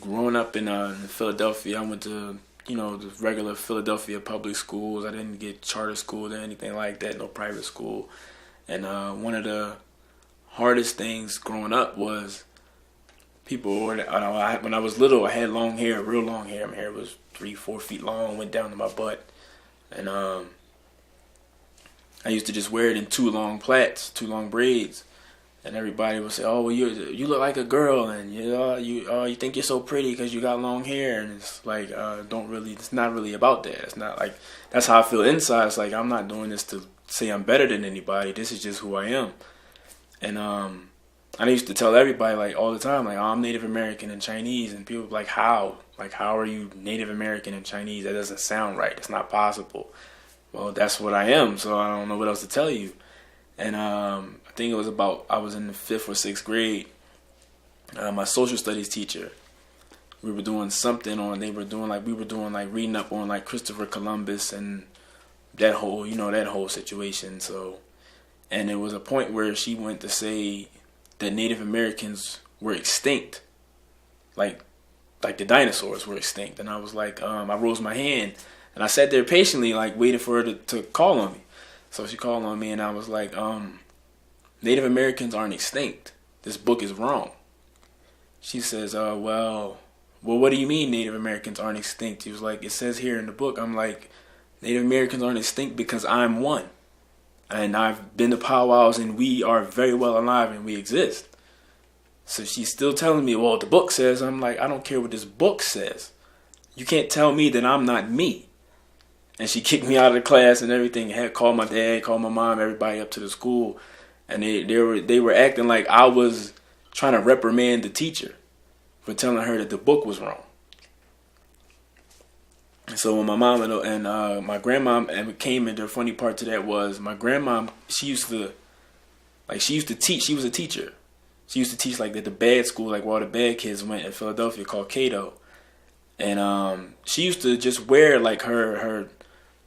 growing up in Philadelphia, I went to the regular Philadelphia public schools. I didn't get charter school or anything like that, no private school. And one of the hardest things growing up was when I was little, I had long hair, real long hair. My hair was 3-4 feet long, went down to my butt, and I used to just wear it in two long plaits, two long braids. And everybody would say, "Oh, well, you look like a girl, and you think you're so pretty because you got long hair." And it's like, it's not really about that. It's not like that's how I feel inside. It's like I'm not doing this to say I'm better than anybody. This is just who I am. And I used to tell everybody like all the time, like, oh, I'm Native American and Chinese, and people were like, how? Like, how are you Native American and Chinese? That doesn't sound right. It's not possible. Well, that's what I am. So I don't know what else to tell you. And I think it was I was in the 5th or 6th grade. My social studies teacher, we were doing something we were doing reading up on like Christopher Columbus and that whole situation. So, and it was a point where she went to say that Native Americans were extinct, like the dinosaurs were extinct. And I was like, I rose my hand and I sat there patiently, like waiting for her to call on me. So she called on me, and I was like, Native Americans aren't extinct. This book is wrong. She says, well, what do you mean Native Americans aren't extinct? He was like, it says here in the book. I'm like, Native Americans aren't extinct because I'm one. And I've been to powwows, and we are very well alive, and we exist. So she's still telling me, well, the book says. I'm like, I don't care what this book says. You can't tell me that I'm not me. And she kicked me out of the class and everything. Had called my dad, called my mom, everybody up to the school, and they were acting like I was trying to reprimand the teacher for telling her that the book was wrong. And so when my mom and my grandma came in, the funny part to that was my grandma. She used to teach. She was a teacher. She used to teach like at the bad school, like where all the bad kids went in Philadelphia, called Cato. And she used to just wear like her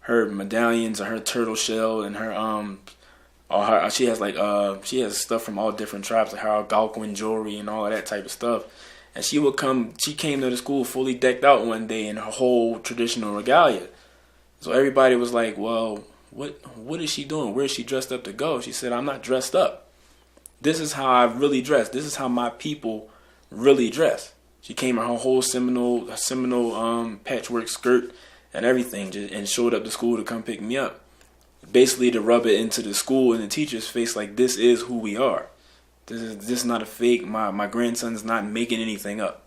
medallions or her turtle shell and she has stuff from all different tribes, like her Algonquin jewelry and all of that type of stuff. And she came to the school fully decked out one day in her whole traditional regalia. So everybody was like, well, what is she doing? Where is she dressed up to go? She said, I'm not dressed up. This is how I really dress. This is how my people really dress. She came in her whole Seminole patchwork skirt and everything, and showed up to school to come pick me up. Basically to rub it into the school and the teacher's face, like, this is who we are. This is not a fake. My grandson's not making anything up.